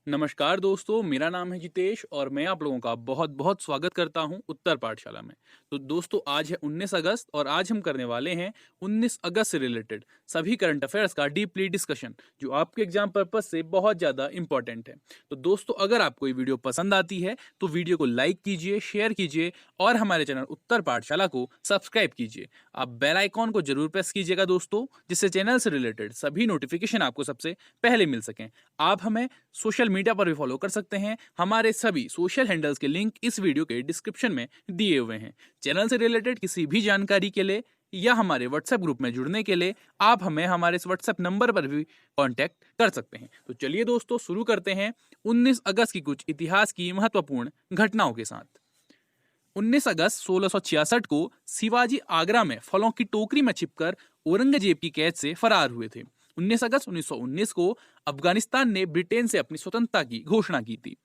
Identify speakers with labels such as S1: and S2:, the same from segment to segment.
S1: नमस्कार दोस्तों, मेरा नाम है जितेश और मैं आप लोगों का बहुत-बहुत स्वागत करता हूं उत्तर पाठशाला में। तो दोस्तों आज है 19 अगस्त और आज हम करने वाले हैं 19 अगस्त से रिलेटेड सभी करंट अफेयर्स का डीपली डिस्कशन, जो आपके एग्जाम पर्पस से बहुत ज़्यादा इंपॉर्टेंट है। तो दोस्तों अगर आपको ये वीडियो पसंद आती है तो वीडियो को लाइक कीजिए, शेयर कीजिए और हमारे चैनल उत्तर पाठशाला को सब्सक्राइब कीजिए। आप बेल आइकॉन को जरूर प्रेस कीजिएगा दोस्तों, जिससे चैनल से रिलेटेड सभी नोटिफिकेशन आपको सबसे पहले मिल सकें। आप हमें सोशल मीडिया पर भी फॉलो कर सकते हैं। हमारे सभी सोशल हैंडल्स के लिंक इस वीडियो के डिस्क्रिप्शन में दिए हुए हैं। चैनल से रिलेटेड किसी भी जानकारी के लिए या हमारे व्हाट्सएप ग्रुप में जुड़ने के लिए आप हमें हमारे इस व्हाट्सएप नंबर पर भी कांटेक्ट कर सकते हैं। तो चलिए दोस्तों शुरू करते हैं 19 अगस्त की कुछ इतिहास की महत्वपूर्ण घटनाओं के साथ। 19 अगस्त 1666 को शिवाजी आगरा में फलों की टोकरी में छिपकर औरंगजेब की कैद से फरार हुए थे। 19 अगस्त 1919 को अफगानिस्तान ने ब्रिटेन से अपनी स्वतंत्रता की घोषणा की थी।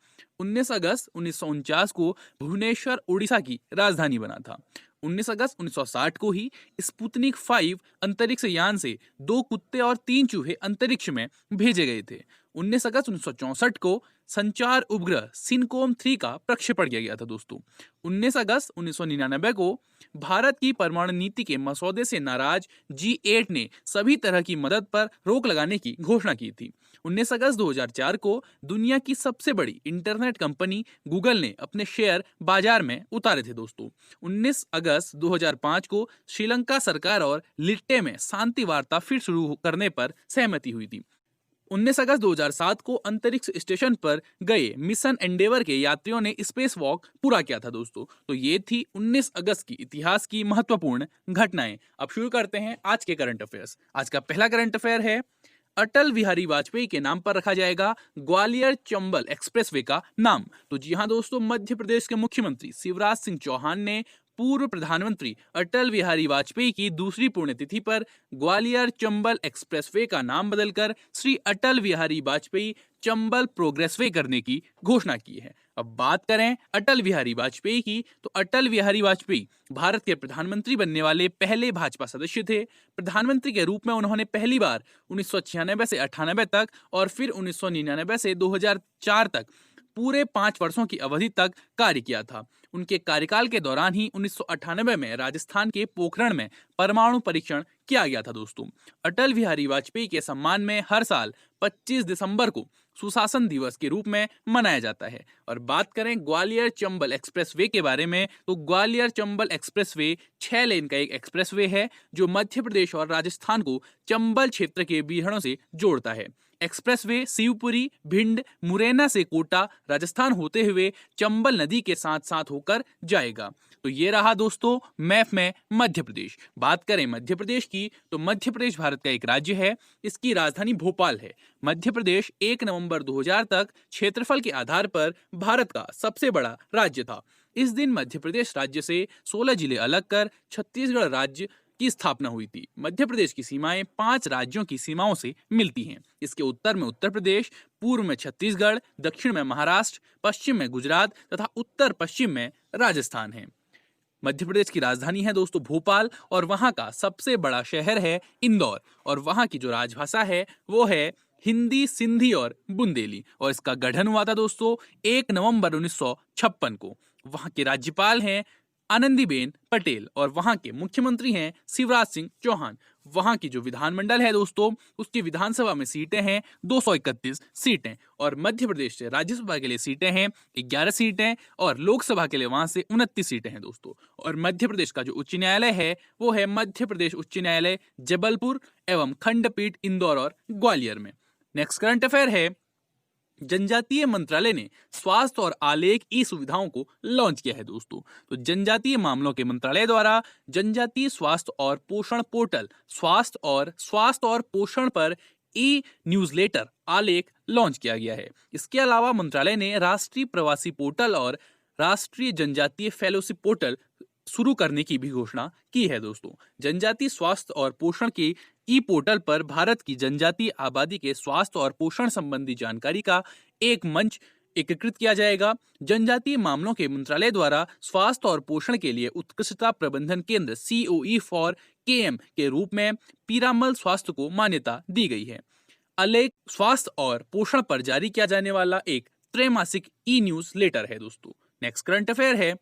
S1: 19 अगस्त 1949 को भुवनेश्वर उड़ीसा की राजधानी बना था। 19 अगस्त 1960 को ही स्पुतनिक 5 अंतरिक्ष यान से 2 कुत्ते और 3 चूहे अंतरिक्ष में भेजे गए थे। 19 अगस्त 1964 को संचार उपग्रह सिनकॉम 3 का प्रक्षेपण किया गया था दोस्तों। 19 अगस्त 1999 को भारत की परमाणु नीति के मसौदे से नाराज G8 ने सभी तरह की मदद पर रोक लगाने की घोषणा की थी। 19 अगस्त 2004 को दुनिया की सबसे बड़ी इंटरनेट कंपनी गूगल ने अपने शेयर बाजार में उतारे थे दोस्तों। 19 अगस्त 2005 को श्रीलंका सरकार और लिट्टे में शांति वार्ता फिर शुरू करने पर सहमति हुई थी। 19 अगस्त 2007 को अंतरिक्ष स्टेशन पर गए मिशन एंडेवर के यात्रियों ने स्पेस वॉक पूरा किया था दोस्तों। तो ये थी 19 अगस्त की इतिहास की महत्वपूर्ण घटनाएं। अब शुरू करते हैं आज के करंट अफेयर्स। आज का पहला करंट अफेयर है, अटल बिहारी वाजपेयी के नाम पर रखा जाएगा ग्वालियर चंबल एक्सप्रेसवे का नाम। तो जी हाँ दोस्तों, मध्य प्रदेश के मुख्यमंत्री शिवराज सिंह चौहान ने पूर्व प्रधानमंत्री अटल बिहारी वाजपेयी की दूसरी पुण्यतिथि पर ग्वालियर चंबल एक्सप्रेसवे का नाम बदलकर श्री अटल बिहारी वाजपेयी चंबल प्रोग्रेसवे करने की घोषणा की है। अब बात करें अटल बिहारी वाजपेयी की, तो अटल बिहारी वाजपेयी भारत के प्रधानमंत्री बनने वाले पहले भाजपा सदस्य थे। प्रधानमंत्री के रूप में उन्होंने पहली बार 1996 से 98 तक और फिर 1999 से 2004 तक पूरे 5 वर्षों की अवधि तक कार्य किया था। उनके कार्यकाल के दौरान ही 1998 में राजस्थान के पोखरण में परमाणु परीक्षण किया गया था दोस्तों। अटल बिहारी वाजपेयी के सम्मान में हर साल 25 दिसंबर को सुशासन दिवस के रूप में मनाया जाता है। और बात करें ग्वालियर चंबल एक्सप्रेसवे के बारे में, तो ग्वालियर चंबल एक्सप्रेसवे 6 लेन का एक एक्सप्रेसवे है जो मध्य प्रदेश और राजस्थान को चंबल क्षेत्र के बीहड़ों से जोड़ता है। एक्सप्रेसवे शिवपुरी, भिंड, मुरैना से कोटा, राजस्थान होते हुए चंबल नदी के साथ साथ होकर जाएगा। तो ये रहा दोस्तों मैप में मध्य प्रदेश। बात करें मध्य प्रदेश की, तो मध्य प्रदेश भारत का एक राज्य है। इसकी राजधानी भोपाल है। मध्य प्रदेश 1 नवंबर 2000 तक क्षेत्रफल के आधार पर भारत का सबसे बड़ा राज्य था। इस दिन मध्य प्रदेश राज्य से 16 जिले अलग कर छत्तीसगढ़ राज्य की स्थापना हुई थी। मध्य प्रदेश की सीमाएं 5 राज्यों की सीमाओं से मिलती हैं। इसके उत्तर में उत्तर प्रदेश, पूर्व में छत्तीसगढ़, दक्षिण में महाराष्ट्र, पश्चिम में गुजरात तथा उत्तर पश्चिम में राजस्थान है। मध्य प्रदेश की राजधानी है दोस्तों भोपाल और वहां का सबसे बड़ा शहर है इंदौर। और वहां की जो राजभाषा है वो है हिंदी, सिंधी और बुंदेली। और इसका गठन हुआ था दोस्तों 1 नवंबर 1956 को। वहां के राज्यपाल हैं आनंदीबेन पटेल और वहां के मुख्यमंत्री हैं शिवराज सिंह चौहान। वहां की जो विधानमंडल है दोस्तों, उसकी विधानसभा में सीटें हैं 231 सीटें। और मध्य प्रदेश से राज्यसभा के लिए सीटें हैं 11 सीटें और लोकसभा के लिए वहां से 29 सीटें हैं दोस्तों। और मध्य प्रदेश का जो उच्च न्यायालय है वो है मध्य प्रदेश उच्च न्यायालय जबलपुर एवं खंडपीठ इंदौर और ग्वालियर में। नेक्स्ट करंट अफेयर है, जनजातीय मंत्रालय ने स्वास्थ्य और आलेख ई सुविधाओं को लॉन्च किया है दोस्तों। तो जनजातीय मामलों के मंत्रालय द्वारा जनजातीय स्वास्थ्य और पोषण पोर्टल स्वास्थ्य और पोषण पर ई न्यूज़लेटर आलेख लॉन्च किया गया है। इसके अलावा मंत्रालय ने राष्ट्रीय प्रवासी पोर्टल और राष्ट्रीय जनजातीय फेलोशिप पोर्टल शुरू करने की भी घोषणा की है दोस्तों। जनजातीय स्वास्थ्य और पोषण के ई पोर्टल पर भारत की जनजातीय आबादी के स्वास्थ्य और पोषण संबंधी जानकारी का एक मंच एकीकृत किया जाएगा। जनजातीय मामलों के मंत्रालय द्वारा स्वास्थ्य और पोषण के लिए उत्कृष्टता प्रबंधन केंद्र COE फॉर KM के रूप में पीरामल स्वास्थ्य को मान्यता दी गई है। अलेख स्वास्थ्य और पोषण पर जारी किया जाने वाला एक त्रैमासिक ई न्यूज लेटर है दोस्तों। नेक्स्ट करंट अफेयर है,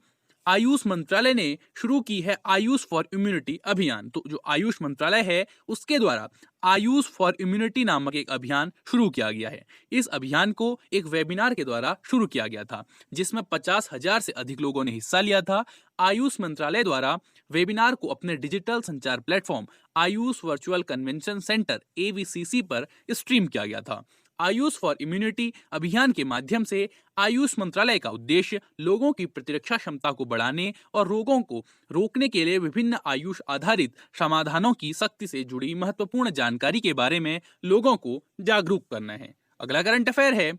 S1: आयुष मंत्रालय ने शुरू की है आयुष फॉर इम्यूनिटी अभियान। तो जो आयुष मंत्रालय है उसके द्वारा आयुष फॉर इम्यूनिटी नामक एक अभियान शुरू किया गया है। इस अभियान को एक वेबिनार के द्वारा शुरू किया गया था जिसमें 50,000 से अधिक लोगों ने हिस्सा लिया था। आयुष मंत्रालय द्वारा वेबिनार को अपने डिजिटल संचार platform Ayush virtual convention centre AVCC पर स्ट्रीम किया गया था। आयुष फॉर इम्यूनिटी अभियान के माध्यम से आयुष मंत्रालय का उद्देश्य लोगों की प्रतिरक्षा क्षमता को बढ़ाने और रोगों को रोकने के लिए विभिन्न आयुष आधारित समाधानों की सख्ती से जुड़ी महत्वपूर्ण जानकारी के बारे में लोगों को जागरूक करना है। अगला करंट अफेयर है,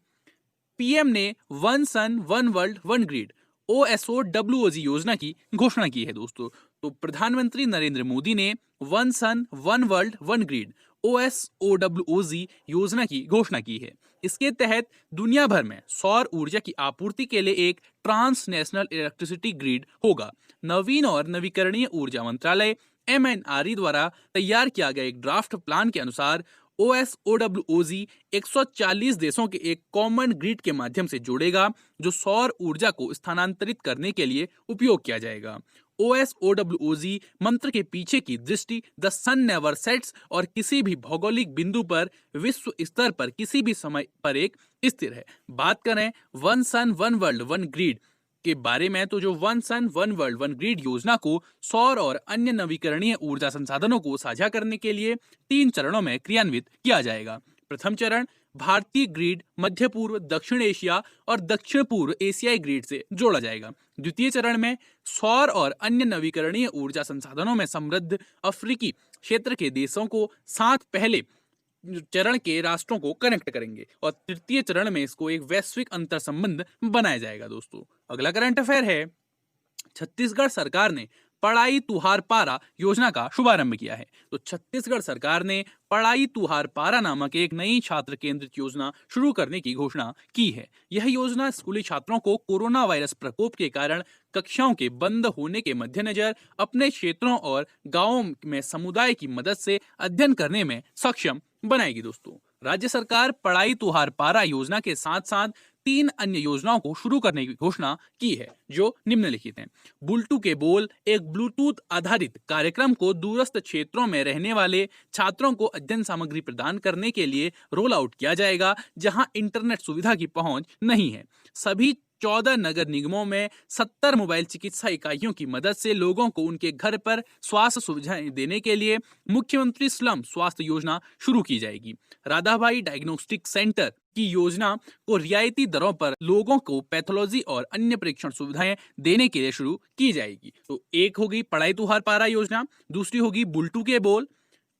S1: पीएम ने one sun one world one grid OSOWOG योजना की घोषणा की है दोस्तों। तो प्रधानमंत्री नरेंद्र मोदी ने one sun one world one grid OSOWOG योजना की घोषणा की है। इसके तहत दुनिया भर में सौर ऊर्जा की आपूर्ति के लिए एक ट्रांस नेशनल इलेक्ट्रिसिटी ग्रिड होगा। नवीन और नवीकरणीय ऊर्जा मंत्रालय MNRE द्वारा तैयार किया गया एक ड्राफ्ट प्लान के अनुसार OSOWOG 140 देशों के एक कॉमन ग्रिड के माध्यम से जोड़ेगा जो सौर ऊर्जा को स्थानांतरित करने के लिए उपयोग किया जाएगा। OSOWOG मंत्र के पीछे की दृष्टि द सन नेवर सेट्स और किसी भी भौगोलिक बिंदु पर विश्व स्तर पर किसी भी समय पर एक स्थिर है। बात करें one sun one world one grid के बारे में, तो जो one sun one world one grid योजना को सौर और अन्य नवीकरणीय ऊर्जा संसाधनों को साझा करने के लिए 3 चरणों में क्रियान्वित किया जाएगा। प्रथम चरण भारतीय ग्रिड मध्य पूर्व, दक्षिण एशिया और दक्षिण पूर्व एशियाई ग्रिड से जोड़ा जाएगा। द्वितीय चरण में सौर और अन्य नवीकरणीय ऊर्जा संसाधनों में समृद्ध अफ्रीकी क्षेत्र के देशों को 7 पहले चरण के राष्ट्रों को कनेक्ट करेंगे और तृतीय चरण में इसको एक वैश्विक अंतर संबंध बनाया जाएगा दोस्तों। अगला करंट अफेयर है, छत्तीसगढ़ सरकार ने पढ़ाई तुहार पारा योजना का शुभारंभ किया है। तो छत्तीसगढ़ सरकार ने पढ़ाई तुहार पारा नामक एक नई छात्र केंद्रित योजना शुरू करने की घोषणा की है। यह योजना स्कूली छात्रों को कोरोना वायरस प्रकोप के कारण कक्षाओं के बंद होने के मद्देनजर अपने क्षेत्रों और गांवों में समुदाय की मदद से अध्ययन करने में सक्षम बनाएगी दोस्तों। राज्य सरकार पढ़ाई तुहार पारा योजना के साथ साथ 3 अन्य योजनाओं को शुरू करने की घोषणा की है जो निम्नलिखित हैं। बुलटू के बोल एक ब्लूटूथ आधारित कार्यक्रम को दूरस्थ क्षेत्रों में रहने वाले छात्रों को अध्ययन सामग्री प्रदान करने के लिए रोल आउट किया जाएगा जहां इंटरनेट सुविधा की पहुंच नहीं है। सभी 14 नगर निगमों में 70 मोबाइल चिकित्सा इकाइयों की मदद से लोगों को उनके घर पर स्वास्थ्य सुविधाएं देने के लिए मुख्यमंत्री स्लम स्वास्थ्य योजना शुरू की जाएगी। राधाबाई डायग्नोस्टिक सेंटर की योजना को रियायती दरों पर लोगों को पैथोलॉजी और अन्य परीक्षण सुविधाएं देने के लिए शुरू की जाएगी। तो एक होगी पढ़ाई तुहार पारा योजना, दूसरी होगी बुलटू के बोल,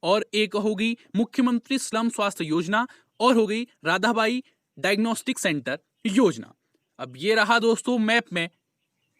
S1: और एक होगी मुख्यमंत्री स्लम स्वास्थ्य योजना, और होगी राधाबाई डायग्नोस्टिक सेंटर योजना। अब ये रहा दोस्तों मैप में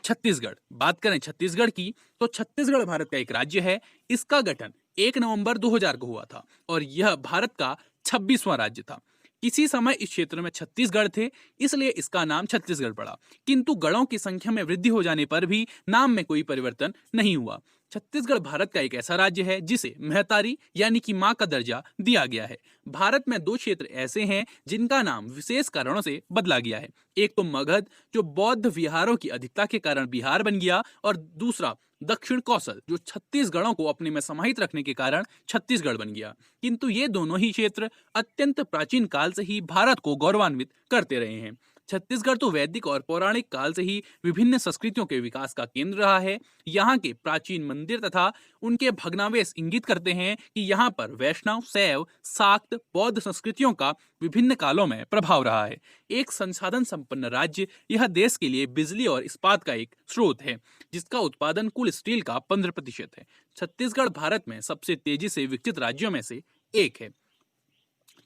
S1: छत्तीसगढ़। बात करें छत्तीसगढ़ की, तो छत्तीसगढ़ भारत का एक राज्य है। इसका गठन 1 नवंबर 2000 को हुआ था और यह भारत का 26वां राज्य था। किसी समय इस क्षेत्र में 36 गढ़ थे, इसलिए इसका नाम छत्तीसगढ़ पड़ा, किंतु गढ़ों की संख्या में वृद्धि हो जाने पर भी नाम में कोई परिवर्तन नहीं हुआ। छत्तीसगढ़ भारत का एक ऐसा राज्य है जिसे महतारी यानी कि मां का दर्जा दिया गया है। भारत में 2 क्षेत्र ऐसे हैं जिनका नाम विशेष कारणों से बदला गया है। एक तो मगध जो बौद्ध विहारों की अधिकता के कारण बिहार बन गया, और दूसरा दक्षिण कौशल जो छत्तीसगढ़ों को अपने में समाहित रखने के कारण छत्तीसगढ़ बन गया। किंतु ये दोनों ही क्षेत्र अत्यंत प्राचीन काल से ही भारत को गौरवान्वित करते रहे हैं। छत्तीसगढ़ तो वैदिक और पौराणिक काल से ही विभिन्न संस्कृतियों के विकास का केंद्र रहा है। यहाँ के प्राचीन मंदिर तथा उनके भग्नावशेष इंगित करते हैं कि यहाँ पर वैष्णव, शैव, शाक्त, बौद्ध संस्कृतियों का विभिन्न कालों में प्रभाव रहा है। एक संसाधन संपन्न राज्य, यह देश के लिए बिजली और इस्पात का एक स्रोत है जिसका उत्पादन कुल स्टील का 15% है। छत्तीसगढ़ भारत में सबसे तेजी से विकसित राज्यों में से एक है।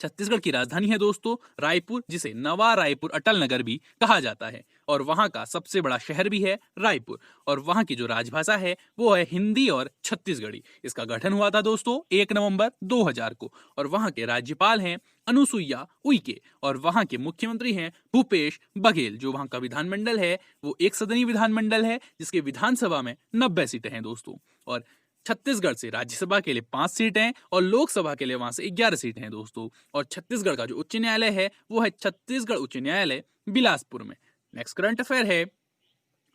S1: छत्तीसगढ़ की राजधानी है दोस्तों रायपुर, जिसे नवा रायपुर अटल नगर भी कहा जाता है, और वहां का सबसे बड़ा शहर भी है रायपुर। और वहां की जो राजभाषा है वो है हिंदी और छत्तीसगढ़ी। इसका गठन हुआ था दोस्तों 1 नवंबर 2000 को, और वहां के राज्यपाल हैं अनुसुईया उइके, और वहां के मुख्यमंत्री हैं भूपेश बघेल। जो वहां का विधानमंडल है वो एक सदनी विधानमंडल है जिसके विधानसभा में 90 सीटें हैं दोस्तों। और छत्तीसगढ़ से राज्यसभा के लिए 5 सीट हैं और लोकसभा के लिए वहां से 11 सीट हैं दोस्तों। और छत्तीसगढ़ का जो उच्च न्यायालय है वो है छत्तीसगढ़ उच्च न्यायालय बिलासपुर में। नेक्स्ट करंट अफेयर है,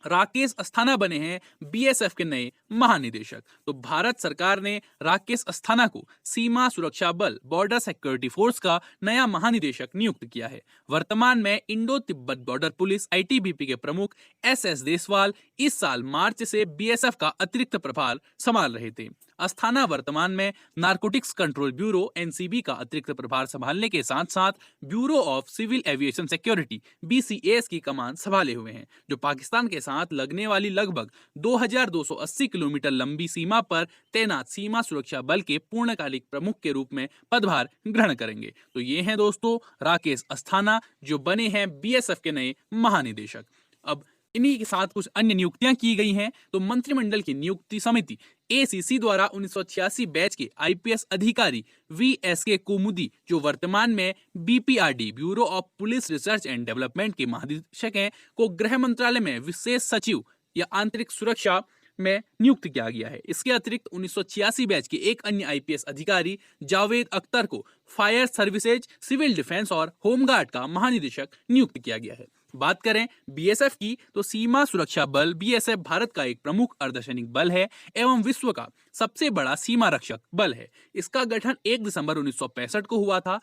S1: राकेश अस्थाना बने हैं बीएसएफ के नए महानिदेशक। तो भारत सरकार ने राकेश अस्थाना को सीमा सुरक्षा बल बॉर्डर सिक्योरिटी फोर्स का नया महानिदेशक नियुक्त किया है। वर्तमान में Indo Tibet border police ITBP के प्रमुख एसएस देसवाल इस साल मार्च से बीएसएफ का अतिरिक्त प्रभार संभाल रहे थे। अस्थाना वर्तमान में नारकोटिक्स कंट्रोल ब्यूरो एनसीबी का अतिरिक्त प्रभार संभालने के साथ साथ bureau of civil aviation security BCS की कमान संभाले हुए हैं, जो पाकिस्तान के साथ लगने वाली लगभग 2280 किलोमीटर लंबी सीमा पर तैनात सीमा सुरक्षा बल के पूर्णकालिक प्रमुख के रूप में पदभार ग्रहण करेंगे। तो ये हैं दोस्तों राकेश अस्थाना जो बने हैं बीएसएफ के नए महानिदेशक। अब इन्हीं के साथ कुछ अन्य नियुक्तियां की गई हैं। तो मंत्रिमंडल की नियुक्ति समिति एसीसी द्वारा 1986 बैच के आईपीएस अधिकारी वीएसके कुमुदी जो वर्तमान में BPRD bureau of police research and development के महानिदेशक हैं, को गृह मंत्रालय में विशेष सचिव या आंतरिक सुरक्षा में नियुक्त किया गया है। इसके अतिरिक्त 1986 बैच के एक अन्य आईपीएस अधिकारी जावेद अख्तर को फायर सर्विसेज, सिविल डिफेंस और होमगार्ड का महानिदेशक नियुक्त किया गया है। बात करें बीएसएफ की तो सीमा सुरक्षा बल बीएसएफ भारत का एक प्रमुख अर्धसैनिक बल है एवं विश्व का सबसे बड़ा सीमा रक्षक बल है। इसका गठन 1 दिसंबर 1965 को हुआ था।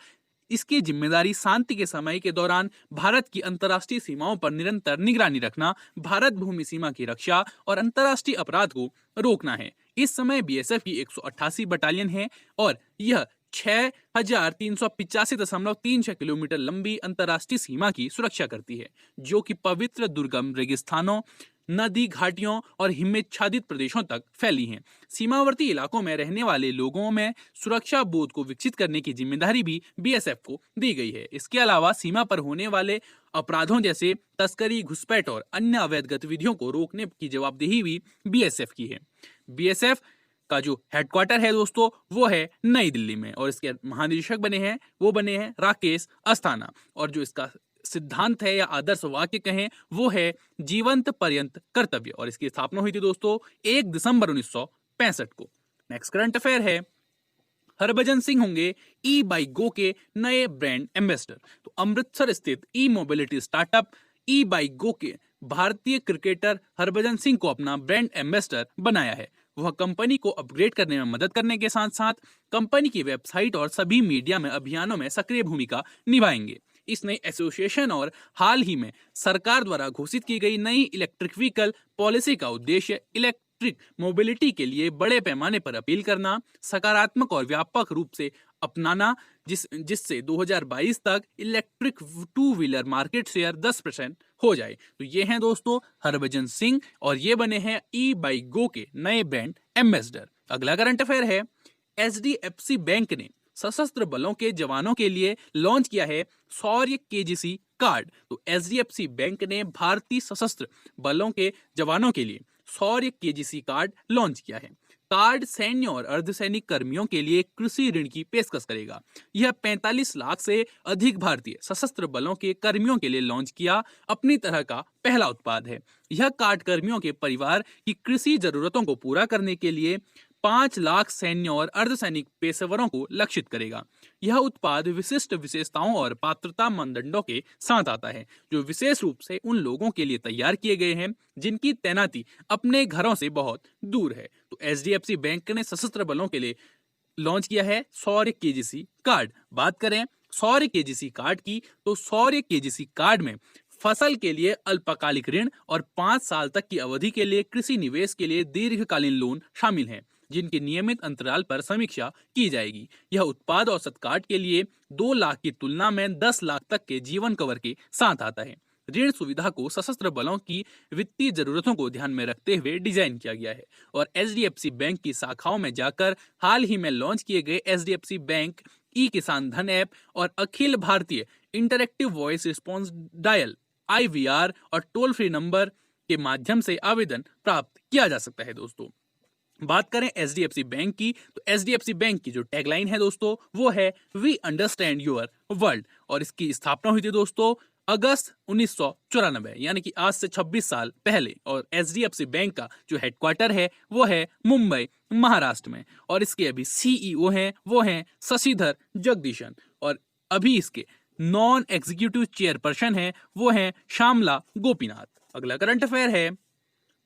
S1: इसकी जिम्मेदारी शांति के समय के दौरान भारत की अंतर्राष्ट्रीय सीमाओं पर निरंतर निगरानी रखना, भारत भूमि सीमा की रक्षा और अंतर्राष्ट्रीय अपराध को रोकना है। इस समय बीएसएफ की 188 बटालियन है और यह 6385.36 किलोमीटर लंबी अंतर्राष्ट्रीय सीमा की सुरक्षा करती है, जो कि पवित्र दुर्गम रेगिस्तानों, नदी घाटियों और हिमच्छादित प्रदेशों तक फैली हैं। सीमावर्ती इलाकों में रहने वाले लोगों में सुरक्षा बोध को विकसित करने की जिम्मेदारी भी बीएसएफ को दी गई है। इसके अलावा सीमा पर होने वाले अपराधों जैसे तस्करी, घुसपैठ और अन्य अवैध गतिविधियों को रोकने की जवाबदेही भी बीएसएफ की है। बीएसएफ का जो हेडक्वार्टर है दोस्तों वो है नई दिल्ली में और इसके महानिदेशक बने हैं राकेश अस्थाना। और जो इसका सिद्धांत है या आदर्श वाक्य कहें वो है जीवंत पर्यंत कर्तव्य और इसकी स्थापना हुई थी दोस्तों 1 दिसंबर 1965 को। नेक्स्ट करंट अफेयर है, हरभजन सिंह होंगे ई बाइक गो के नए ब्रांड एम्बेसडर। तो अमृतसर स्थित ई मोबिलिटी स्टार्टअप ई बाइक गो के भारतीय क्रिकेटर हरभजन सिंह को अपना ब्रांड एम्बेसडर बनाया है। वह कंपनी को अपग्रेड करने में मदद करने के साथ साथ कंपनी की वेबसाइट और सभी मीडिया में अभियानों में सक्रिय भूमिका निभाएंगे। इस नई एसोसिएशन और हाल ही में सरकार द्वारा घोषित की गई नई इलेक्ट्रिक व्हीकल पॉलिसी का उद्देश्य इलेक्ट्रिक मोबिलिटी के लिए बड़े पैमाने पर अपील करना, सकारात्मक और व्यापक रूप से अपनाना, जिससे 2022 तक इलेक्ट्रिक 2 व्हीलर मार्केट शेयर 10% हो जाए। तो ये हैं दोस्तों हरभजन सिंह और ये बने हैं ई बाइक गो के नए ब्रांड एम्बेसडर। अगला करंट अफेयर है, एचडीएफसी बैंक ने सशस्त्र बलों के जवानों के लिए लॉन्च किया है शौर्य केजीसी कार्ड। तो एचडीएफसी बैंक ने भारतीय सशस्त्र बलों के जवानों के लिए शौर्य केजीसी कार्ड लॉन्च किया है। कार्ड सैन्य और अर्धसैनिक कर्मियों के लिए कृषि ऋण की पेशकश करेगा। यह 45 लाख से अधिक भारतीय सशस्त्र बलों के कर्मियों के लिए लॉन्च किया अपनी तरह का पहला उत्पाद है। यह कार्ड कर्मियों के परिवार की कृषि जरूरतों को पूरा करने के लिए 5 लाख सैन्य और अर्धसैनिक पेशेवरों को लक्षित करेगा। यह उत्पाद विशिष्ट विशेषताओं और पात्रता मानदंडों के साथ आता है, जो विशेष रूप से उन लोगों के लिए तैयार किए गए हैं जिनकी तैनाती अपने घरों से बहुत दूर है। तो एचडीएफसी बैंक ने सशस्त्र बलों के लिए लॉन्च किया है शौर्य केजीसी कार्ड। बात करें शौर्य केजीसी कार्ड की तो शौर्य केजीसी कार्ड में फसल के लिए अल्पकालिक ऋण और 5 साल तक की अवधि के लिए कृषि निवेश के लिए दीर्घकालीन लोन शामिल हैं, जिनके नियमित अंतराल पर समीक्षा की जाएगी। यह उत्पाद औसत कार्ड के लिए 2 लाख की तुलना में 10 लाख तक के जीवन कवर के साथ आता है। ऋण सुविधा को सशस्त्र बलों की वित्तीय जरूरतों को ध्यान में रखते हुए डिजाइन किया गया है और एचडीएफसी बैंक की शाखाओं में जाकर हाल ही में लॉन्च किए गए एचडीएफसी बैंक ई किसान धन ऐप और Akhil Bharatiya interactive voice response dial IVR और टोल फ्री नंबर के माध्यम से आवेदन प्राप्त किया जा सकता है। दोस्तों बात करें एचडीएफसी बैंक की तो एचडीएफसी बैंक की जो टैगलाइन है दोस्तों वो है वी अंडरस्टैंड योर वर्ल्ड और इसकी स्थापना हुई थी दोस्तों अगस्त 1994 यानी कि आज से 26 साल पहले। और एचडीएफसी बैंक का जो हेडक्वार्टर है वो है मुंबई महाराष्ट्र में। और इसके अभी सीईओ हैं वो हैं शशिधर जगदीशन। और अभी इसके नॉन एग्जीक्यूटिव चेयरपर्सन है वो हैं श्यामला गोपीनाथ। अगला करंट अफेयर है,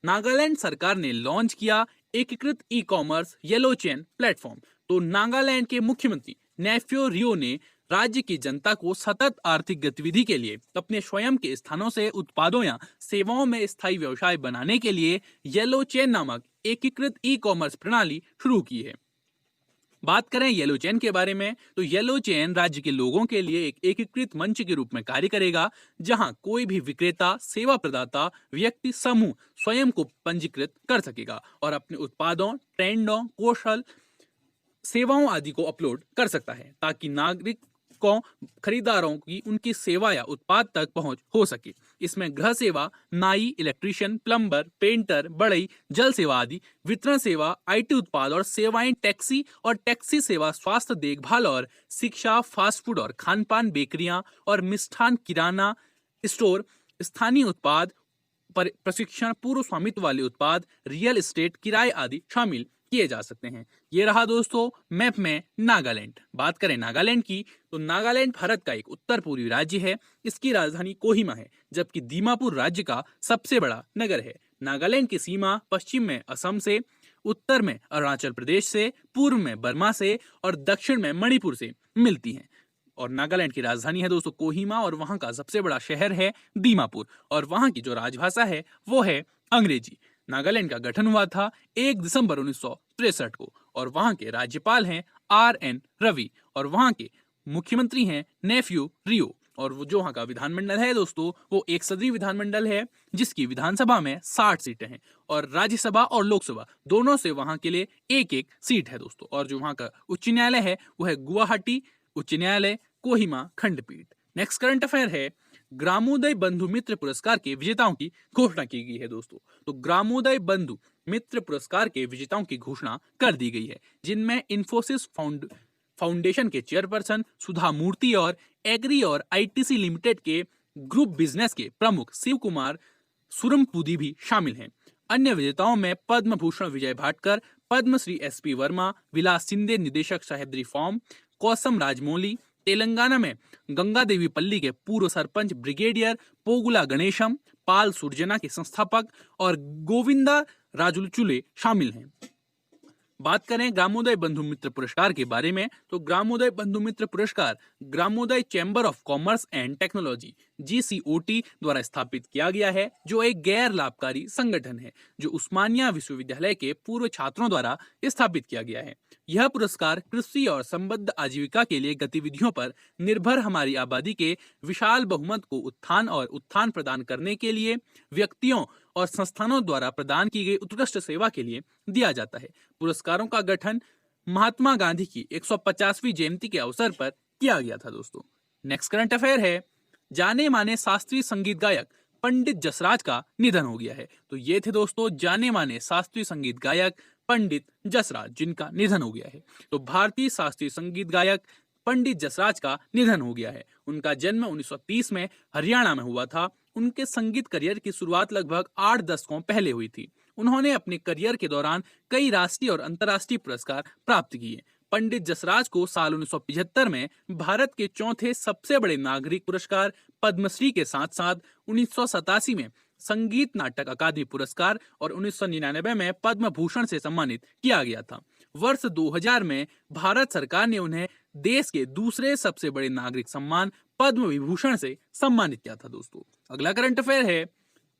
S1: नागालैंड सरकार ने लॉन्च किया एकीकृत e commerce yellow chain platform. तो नागालैंड के मुख्यमंत्री नेफ्यू रियो ने राज्य की जनता को सतत आर्थिक गतिविधि के लिए अपने स्वयं के स्थानों से उत्पादों या सेवाओं में स्थायी व्यवसाय बनाने के लिए येलो चेन नामक एकीकृत ई कॉमर्स प्रणाली शुरू की है। बात करें येलो चेन के बारे में, तो येलो चेन राज्य के लोगों के लिए एक एकीकृत मंच के रूप में कार्य करेगा, जहां कोई भी विक्रेता, सेवा प्रदाता, व्यक्ति समूह स्वयं को पंजीकृत कर सकेगा और अपने उत्पादों, ट्रेंडों, कौशल, सेवाओं आदि को अपलोड कर सकता है, ताकि नागरिकों, खरीदारों की उनकी सेवा या उत्पाद तक पहुंच हो सके। इसमें गृह सेवा, नाई, इलेक्ट्रीशियन, प्लम्बर, पेंटर, बढ़ई, जल सेवा आदि, वितरण सेवा, आईटी उत्पाद और सेवाएं, टैक्सी और टैक्सी सेवा, स्वास्थ्य देखभाल और शिक्षा, फास्ट फूड और खानपान, बेकरियां और मिष्ठान, किराना स्टोर, स्थानीय उत्पाद, प्रशिक्षण, पूर्व स्वामित्व वाले उत्पाद, रियल एस्टेट, किराए आदि शामिल किए जा सकते हैं। ये रहा दोस्तों मैप में नागालैंड। बात करें नागालैंड की, तो नागालैंड भारत का एक उत्तर पूर्वी राज्य है। इसकी राजधानी कोहिमा है, जबकि दीमापुर राज्य का सबसे बड़ा नगर है। नागालैंड की सीमा पश्चिम में असम से, उत्तर में अरुणाचल प्रदेश से, पूर्व में बर्मा से और दक्षिण में मणिपुर से मिलती है। और नागालैंड की राजधानी है दोस्तों कोहिमा, और वहां का सबसे बड़ा शहर है दीमापुर, और वहां की जो राजभाषा है वो है अंग्रेजी। नागालैंड का गठन हुआ था 1 दिसंबर 1963 को, और वहां के राज्यपाल हैं RN रवि, और वहां के मुख्यमंत्री हैं नेफ्यू रियो। और वो जो वहां का विधानमंडल है दोस्तों वो एक सदरी विधानमंडल है, जिसकी विधानसभा में 60 सीटें हैं, और राज्यसभा और लोकसभा दोनों से वहां के लिए एक एक सीट है दोस्तों। और जो वहां का उच्च न्यायालय है वो है गुवाहाटी उच्च न्यायालय, कोहिमा खंडपीठ। नेक्स्ट करंट अफेयर है, ग्रामोदय बंधु मित्र पुरस्कार के विजेताओं की घोषणा की गई है दोस्तों। तो ग्रामोदय बंधु मित्र पुरस्कार के विजेताओं की घोषणा कर दी गई है, जिनमें इन्फोसिस फाउंडेशन के चेयरपर्सन सुधा मूर्ति और एग्री और आईटीसी लिमिटेड के ग्रुप बिजनेस के प्रमुख शिव कुमार सुरमपुदी भी शामिल हैं। अन्य विजेताओं में पद्म भूषण विजय भाटकर, पद्मश्री SP वर्मा, विलास शिंदे निदेशक सह्याद्री फार्म, कौसम राजमौली, तेलंगाना में गंगा देवी पल्ली के पूर्व सरपंच ब्रिगेडियर पोगुला गणेशम, पाल सुरजना के संस्थापक और गोविंदा राजुलचुले शामिल हैं। बात करें ग्रामोदय बंधु मित्र पुरस्कार के बारे में, तो ग्रामोदय Bandhu Mitra Puraskar Gramodaya chamber of commerce and technology GCOT द्वारा स्थापित किया गया है, जो एक गैर लाभकारी संगठन है, जो उस्मानिया विश्वविद्यालय के पूर्व छात्रों द्वारा स्थापित किया गया है। यह पुरस्कार कृषि और संबद्ध आजीविका के लिए गतिविधियों पर निर्भर हमारी आबादी के विशाल बहुमत को उत्थान प्रदान करने के लिए व्यक्तियों और संस्थानों द्वारा प्रदान की गई उत्कृष्ट सेवा के लिए दिया जाता है। पुरस्कारों का गठन महात्मा गांधी की 150वीं जयंती के अवसर पर किया गया था दोस्तों। नेक्स्ट करंट अफेयर है, जाने माने शास्त्रीय संगीत गायक पंडित जसराज का निधन हो गया है। तो ये थे दोस्तों जाने माने शास्त्रीय संगीत गायक पंडित जसराज, जिनका निधन हो गया है। तो भारतीय शास्त्रीय संगीत गायक पंडित जसराज का निधन हो गया है। उनका जन्म 1930 में हरियाणा में हुआ था। उनके संगीत करियर की शुरुआत लगभग 8 दशकों पहले हुई थी। उन्होंने अपने करियर के दौरान कई राष्ट्रीय और अंतर्राष्ट्रीय पुरस्कार प्राप्त किए। पंडित जसराज को साल 1975 में भारत के चौथे सबसे बड़े नागरिक पुरस्कार पद्मश्री के साथ साथ 1987 में संगीत नाटक अकादमी पुरस्कार और 1999 में पद्म भूषण से सम्मानित किया गया था। वर्ष 2000 में भारत सरकार ने उन्हें देश के दूसरे सबसे बड़े नागरिक सम्मान पद्म विभूषण से सम्मानित किया था दोस्तों। अगला करंट अफेयर है,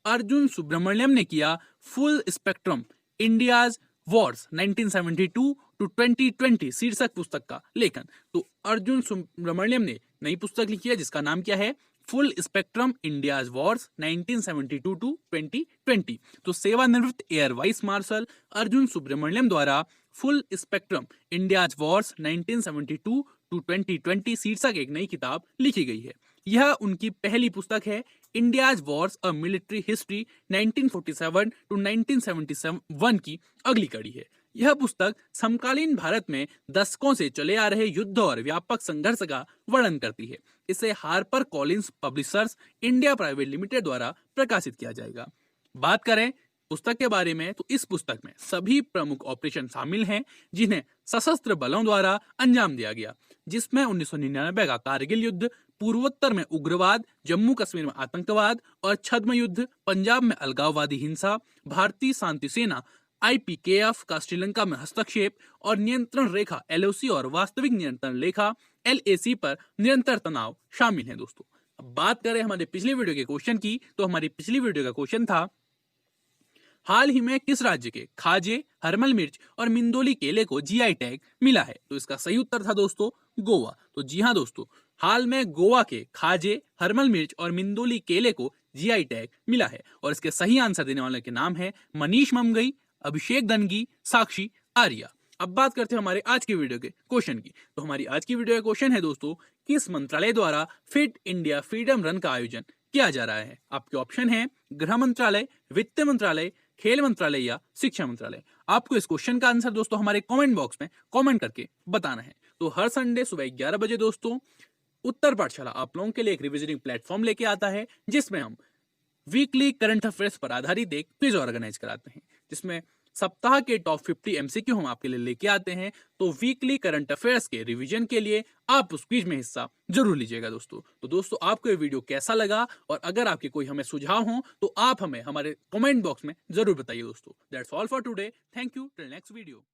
S1: अर्जुन सुब्रमण्यम ने किया full spectrum India's wars 1972 to 2020 शीर्षक पुस्तक का लेखन। तो अर्जुन सुब्रमण्यम ने नई पुस्तक लिखी है, जिसका नाम क्या है, full spectrum India's wars 1972 to 2020। तो सेवानिवृत्त air vice marshal Arjun Subramaniam द्वारा full spectrum India's wars 1972 to 2020 शीर्षक एक नई किताब लिखी गई है। यह उनकी पहली पुस्तक है। India's wars a military history 1947 to 1971 की अगली कड़ी है। यह पुस्तक समकालीन भारत में दशकों से चले आ रहे युद्ध और व्यापक संघर्ष का वर्णन करती है। इसे Harper Collins publishers India private limited द्वारा प्रकाशित किया जाएगा। बात करें पुस्तक के बारे में तो इस पुस्तक में सभी प्रमुख ऑपरेशन शामिल हैं जिन्हें सशस्त्र बलों द्वारा अंजाम दिया गया, जिसमें 1999 का कारगिल युद्ध, पूर्वोत्तर में उग्रवाद, जम्मू कश्मीर में आतंकवाद और छद्म युद्ध, पंजाब में अलगाववादी हिंसा, भारतीय शांति सेना IPKF का श्रीलंका में हस्तक्षेप और नियंत्रण रेखा LOC और वास्तविक नियंत्रण रेखा LAC पर निरंतर तनाव शामिल है। दोस्तों अब बात करें हमारे पिछले वीडियो के क्वेश्चन की, तो हमारी पिछली वीडियो का क्वेश्चन था हाल ही में किस राज्य के खाजे, हरमल मिर्च और मिंदोली केले को GI टैग मिला है? तो इसका सही उत्तर था दोस्तों गोवा। तो जी हाँ दोस्तों, हाल में गोवा के खाजे, हरमल मिर्च और मिंदोली केले को GI टैग मिला है और इसके सही आंसर देने वाले के नाम है मनीष ममगई, अभिषेक दनगी, साक्षी आर्या। अब बात करते हैं हमारे आज की वीडियो के क्वेश्चन की। तो हमारी आज की वीडियो का क्वेश्चन है दोस्तों, किस मंत्रालय द्वारा फिट इंडिया फ्रीडम रन का आयोजन किया जा रहा है? आपके ऑप्शन है गृह मंत्रालय, वित्त मंत्रालय, खेल मंत्रालय या शिक्षा मंत्रालय। आपको इस क्वेश्चन का आंसर दोस्तों हमारे कमेंट बॉक्स में कमेंट करके बताना है। तो हर संडे सुबह 11 बजे दोस्तों उत्तर पाठशाला आप लोगों के लिए एक रिविजनिंग प्लेटफॉर्म लेके आता है, जिसमें हम वीकली करंट अफेयर्स पर आधारित एक क्विज ऑर्गेनाइज कराते हैं, जिसमें सप्ताह के टॉप 50 MCQ हम आपके लिए लेके आते हैं। तो वीकली करंट अफेयर्स के रिवीजन के लिए आप उस क्विज में हिस्सा जरूर लीजिएगा दोस्तों। तो दोस्तों आपको ये वीडियो कैसा लगा और अगर आपके कोई हमें सुझाव हो तो आप हमें हमारे कमेंट बॉक्स में जरूर बताइए दोस्तों। That's all for today, thank you, till next video.